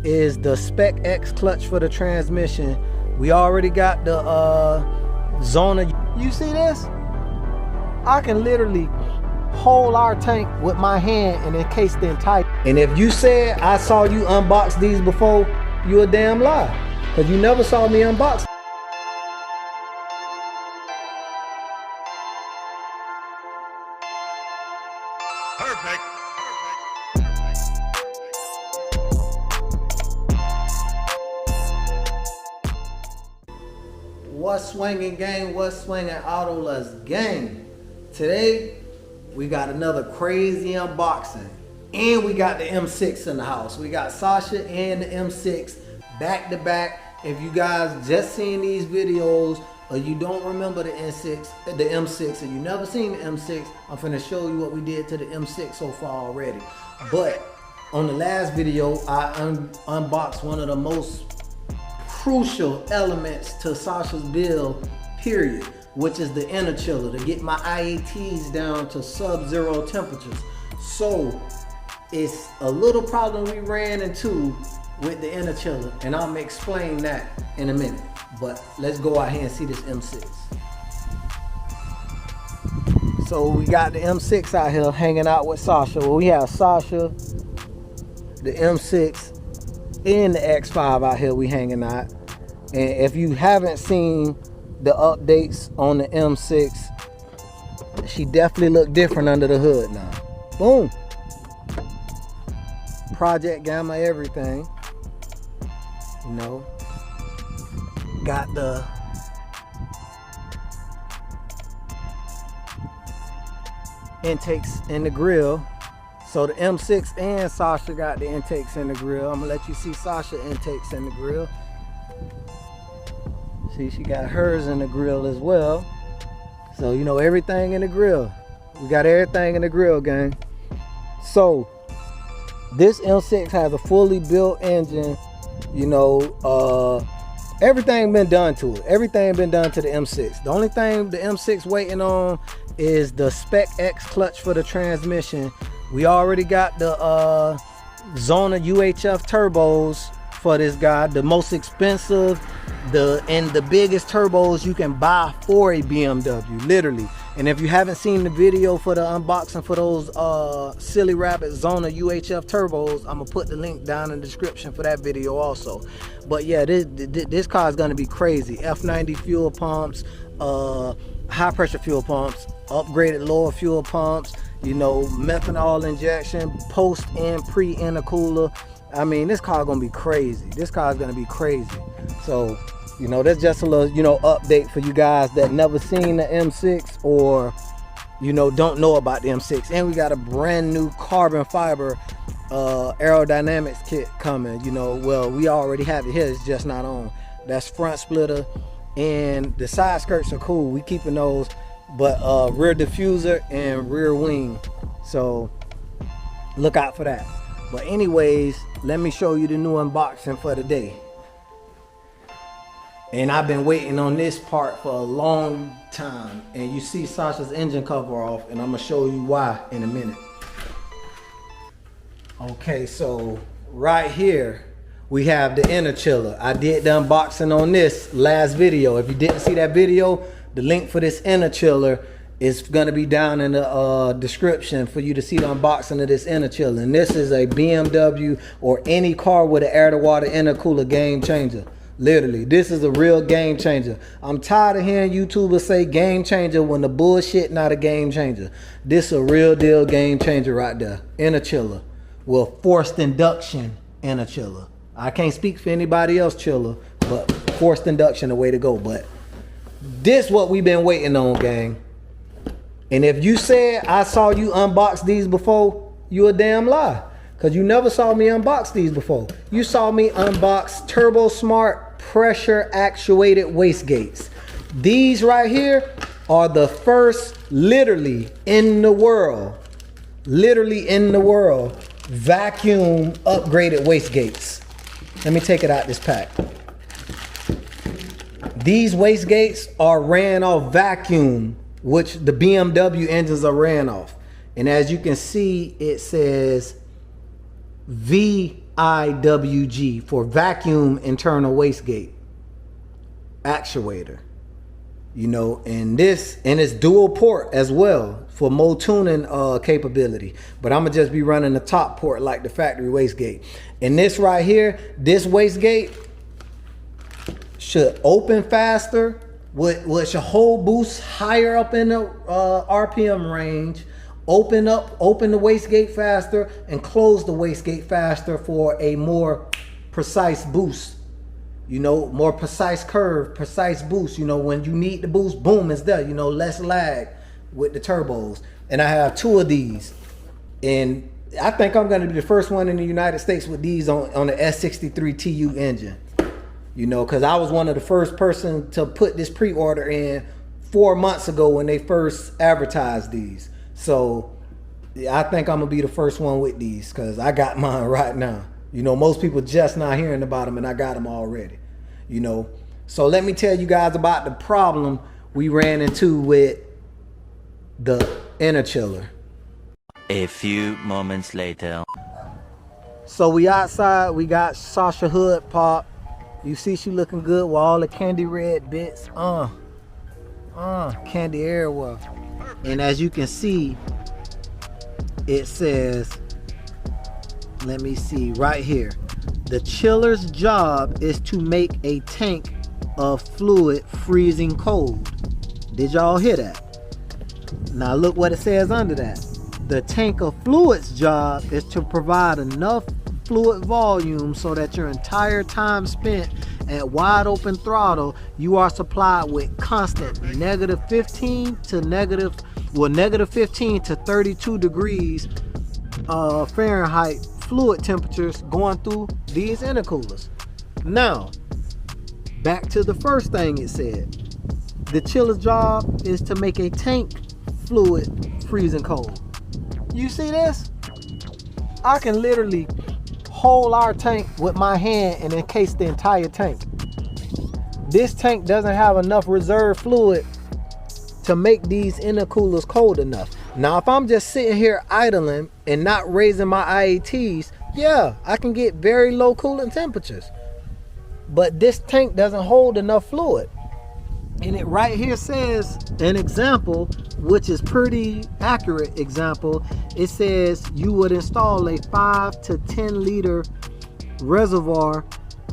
is the Spec X clutch for the transmission. We already got the Zona. You see this? I can literally hold our tank with my hand and encase the entire. And if you said I saw you unbox these before, you a damn lie, because you never saw me unbox. Perfect. What's swinging, gang? What's swinging, Autoless gang? Today we got another crazy unboxing, and we got the M6 in the house. We got Sasha and the M6 back to back. If you guys just seen these videos or you don't remember the M6, and you never seen the M6, I'm finna show you what we did to the M6 so far already. But on the last video, I unboxed one of the most crucial elements to Sasha's build, period, which is the Interchiller, to get my IATs down to sub-zero temperatures. So it's a little problem we ran into with the Interchiller, and I'm gonna explain that in a minute. But let's go out here and see this M6. So we got the M6 out here hanging out with Sasha. Well, we have Sasha, the M6, and the X5 out here we hanging out. And if you haven't seen the updates on the M6, she definitely look different under the hood now. Boom. Project Gamma everything. You know, got the intakes in the grill. So the M6 and Sasha got the intakes in the grill. I'm gonna let you see Sasha intakes in the grill. See, she got hers in the grill as well. So, you know, everything in the grill. We got everything in the grill, gang. So this M6 has a fully built engine. You know, everything been done to it. Everything been done to the M6. The only thing the M6 waiting on is the Spec X clutch for the transmission. We already got the Zona UHF turbos for this guy, the most expensive and the biggest turbos you can buy for a BMW, literally. And if you haven't seen the video for the unboxing for those Silly Rabbit Zona UHF turbos, I'm gonna put the link down in the description for that video also. But yeah, this car is gonna be crazy. F90 fuel pumps, high pressure fuel pumps, upgraded lower fuel pumps, you know, methanol injection, post and pre intercooler. I mean, this car gonna be crazy. This car is gonna be crazy. So, you know, that's just a little, you know, update for you guys that never seen the M6 or, you know, don't know about the M6. And we got a brand new carbon fiber aerodynamics kit coming. You know, well, we already have it here, it's just not on. That's front splitter, and the side skirts are cool. We keeping those, but rear diffuser and rear wing. So look out for that. But anyways, let me show you the new unboxing for the day. And I've been waiting on this part for a long time. And you see Sasha's engine cover off, and I'm gonna show you why in a minute. Okay, so right here we have the Interchiller. I did the unboxing on this last video. If you didn't see that video, the link for this Interchiller is gonna be down in the description for you to see the unboxing of this Interchiller. And this is a BMW or any car with an air to water intercooler game changer. Literally, this is a real game changer. I'm tired of hearing YouTubers say game changer when the bullshit not a game changer. This is a real deal game changer right there. Interchiller. Well, forced induction Interchiller. I can't speak for anybody else chiller, but forced induction the way to go. But this what we've been waiting on, gang. And if you said I saw you unbox these before, you a damn lie. Because you never saw me unbox these before. You saw me unbox turbosmart pressure actuated wastegates. These right here are the first, literally in the world, vacuum upgraded wastegates. Let me take it out this pack. These wastegates are ran off vacuum, which the BMW engines are ran off. And as you can see, it says V IWG for vacuum internal wastegate actuator. You know, and it's dual port as well for more tuning capability. But I'm gonna just be running the top port like the factory wastegate. And this right here, this wastegate should open faster, which should hold boost higher up in the RPM range. Open the wastegate faster and close the wastegate faster for a more precise boost. You know, more precise curve, precise boost. You know, when you need the boost, boom, it's there. You know, less lag with the turbos. And I have 2 of these. And I think I'm going to be the first one in the United States with these on the S63 TU engine. You know, because I was one of the first person to put this pre-order in 4 months ago when they first advertised these. So I think I'm going to be the first one with these because I got mine right now. You know, most people just not hearing about them, and I got them already. You know, so let me tell you guys about the problem we ran into with the Interchiller. A few moments later. So we outside, we got Sasha hood pop. You see she looking good with all the candy red bits. Candy everywhere. And as you can see, it says, let me see right here. The chiller's job is to make a tank of fluid freezing cold. Did y'all hear that? Now look what it says under that. The tank of fluid's job is to provide enough fluid volume so that your entire time spent at wide open throttle, you are supplied with constant negative 15 to 32 degrees Fahrenheit fluid temperatures going through these intercoolers. Now, back to the first thing it said. The chiller's job is to make a tank fluid freezing cold. You see this? I can literally hold our tank with my hand and encase the entire tank. This tank doesn't have enough reserve fluid to make these intercoolers cold enough. Now, if I'm just sitting here idling and not raising my IATs, yeah, I can get very low cooling temperatures. But this tank doesn't hold enough fluid. And it right here says an example, which is pretty accurate example. It says you would install a 5 to 10 liter reservoir,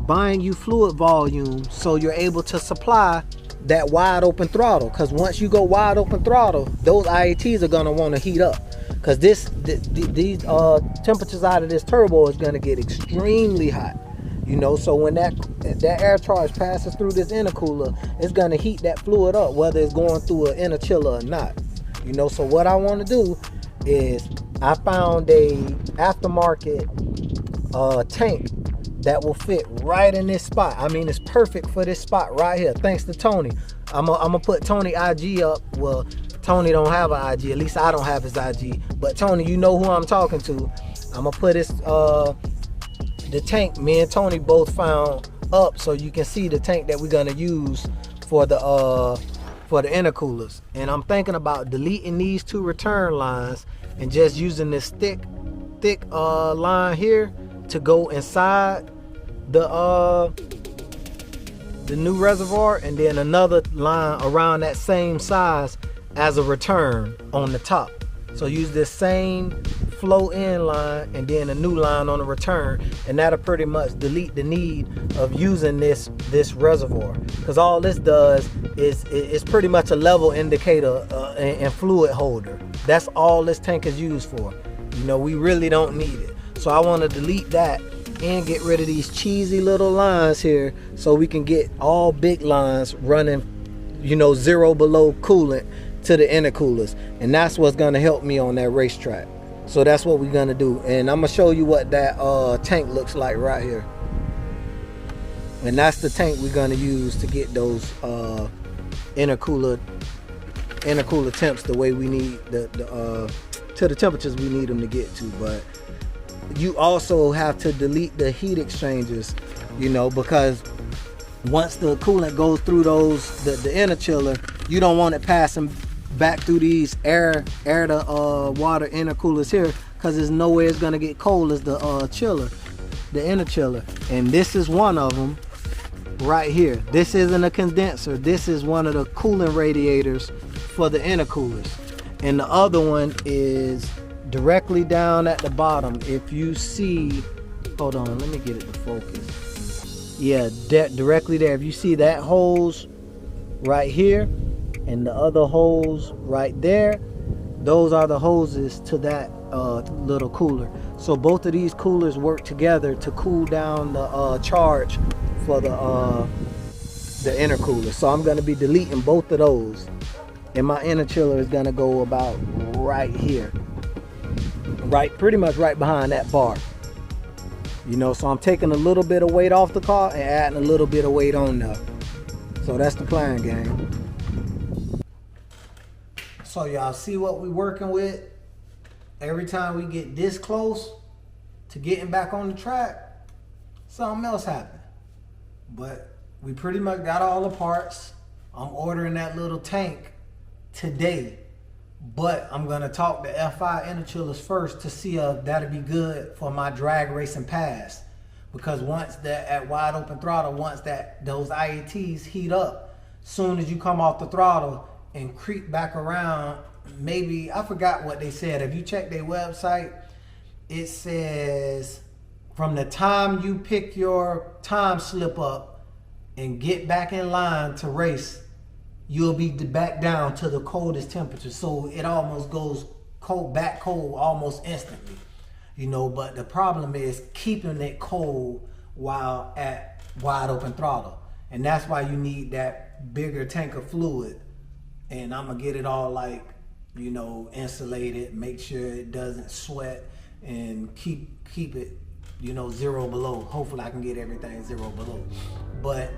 buying you fluid volume so you're able to supply that wide open throttle. Because once you go wide open throttle, those IATs are going to want to heat up. Because these temperatures out of this turbo is going to get extremely hot. You know, so when that air charge passes through this intercooler, it's going to heat that fluid up, whether it's going through an interchiller or not. You know, so what I want to do is I found a aftermarket tank that will fit right in this spot. I mean, it's perfect for this spot right here. Thanks to Tony. I'm gonna put Tony IG up. Well, Tony don't have an IG. At least I don't have his IG. But Tony, you know who I'm talking to. I'm gonna put this the tank me and Tony both found up so you can see the tank that we're gonna use for the intercoolers. And I'm thinking about deleting these 2 return lines and just using this thick line here to go inside the new reservoir, and then another line around that same size as a return on the top. So use this same flow in line and then a new line on the return, and that'll pretty much delete the need of using this reservoir, because all this does is pretty much a level indicator and fluid holder. That's all this tank is used for. You know, we really don't need it. So I want to delete that and get rid of these cheesy little lines here so we can get all big lines running, you know, 0 below coolant to the intercoolers. And that's what's going to help me on that racetrack. So that's what we're going to do. And I'm going to show you what that tank looks like right here. And that's the tank we're going to use to get those intercooler temps the way we need to the temperatures we need them to get to. But you also have to delete the heat exchangers, you know, because once the coolant goes through those the interchiller, you don't want it passing back through these air to water intercoolers here, because there's no way it's going to get cold as the chiller. the interchiller, and this is one of them right here. This isn't a condenser. This is one of the cooling radiators for the intercoolers, and the other one is directly down at the bottom. If you see, hold on, let me get it to focus. Yeah, directly there. If you see that hose right here and the other hose right there, those are the hoses to that little cooler. So both of these coolers work together to cool down the charge for the intercooler. So I'm going to be deleting both of those, and my interchiller is going to go about right here, pretty much right behind that bar. You know, so I'm taking a little bit of weight off the car and adding a little bit of weight on there. So that's the plan, gang. So y'all see what we working with? Every time we get this close to getting back on the track, something else happened. But we pretty much got all the parts. I'm ordering that little tank today. But I'm gonna talk to F5 interchillers first to see if that'll be good for my drag racing pass. Because once that at wide open throttle, once those IATs heat up, soon as you come off the throttle and creep back around, maybe, I forgot what they said. If you check their website, it says from the time you pick your time slip up and get back in line to race, you'll be back down to the coldest temperature. So it almost goes back cold almost instantly, you know. But the problem is keeping it cold while at wide open throttle. And that's why you need that bigger tank of fluid. And I'm gonna get it all, like, you know, insulated, make sure it doesn't sweat, and keep it, you know, 0 below. Hopefully I can get everything 0 below. But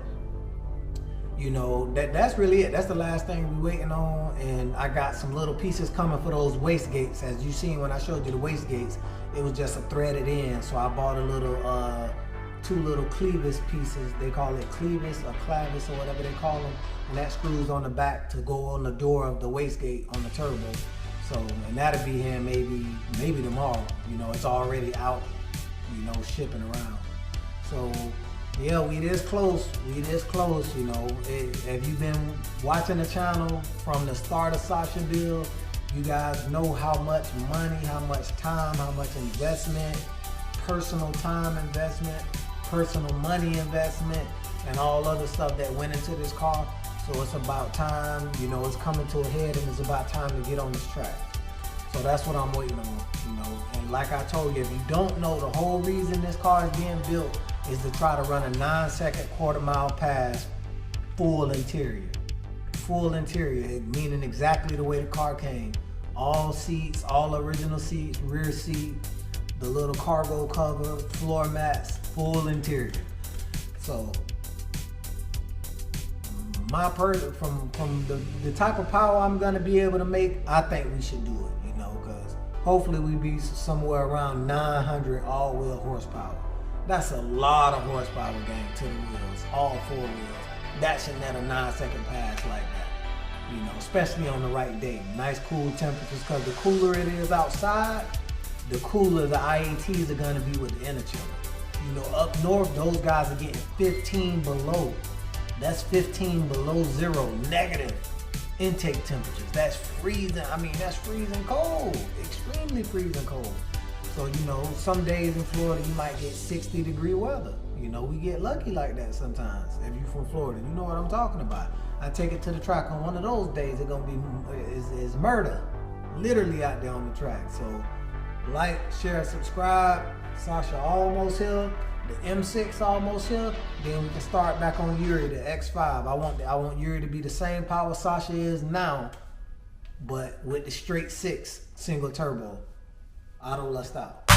you know, that's really it. That's the last thing we're waiting on. And I got some little pieces coming for those wastegates. As you seen when I showed you the wastegates, it was just a threaded end. So I bought a little, 2 little clevis pieces. They call it clevis or clavis or whatever they call them. And that screws on the back to go on the door of the wastegate on the turbo. So, and that'll be here maybe tomorrow. You know, it's already out, you know, shipping around. So, yeah, we this close, you know. If you've been watching the channel from the start of Sasha build, you guys know how much money, how much time, how much investment, personal time investment, personal money investment, and all other stuff that went into this car. So it's about time, you know, it's coming to a head, and it's about time to get on this track. So that's what I'm waiting on, you know. And like I told you, if you don't know, the whole reason this car is being built is to try to run a 9-second quarter-mile pass, full interior. Full interior, meaning exactly the way the car came. All seats, all original seats, rear seat, the little cargo cover, floor mats, full interior. So, my from the type of power I'm gonna be able to make, I think we should do it, you know, because hopefully we be somewhere around 900 all-wheel horsepower. That's a lot of horsepower gain to the wheels, all 4 wheels. That should net a 9-second pass like that, you know, especially on the right day. Nice cool temperatures, because the cooler it is outside, the cooler the IATs are gonna be with the interchiller. You know, up north, those guys are getting 15 below. That's 15 below zero, negative intake temperatures. That's freezing, I mean, that's freezing cold, extremely freezing cold. So, you know, some days in Florida, you might get 60-degree weather. You know, we get lucky like that sometimes. If you're from Florida, you know what I'm talking about. I take it to the track on one of those days, it's gonna be, is murder. Literally out there on the track. So, like, share, subscribe. Sasha almost here. The M6 almost here. Then we can start back on Yuri, the X5. I want Yuri to be the same power Sasha is now, but with the straight 6 single turbo. Auto lust out.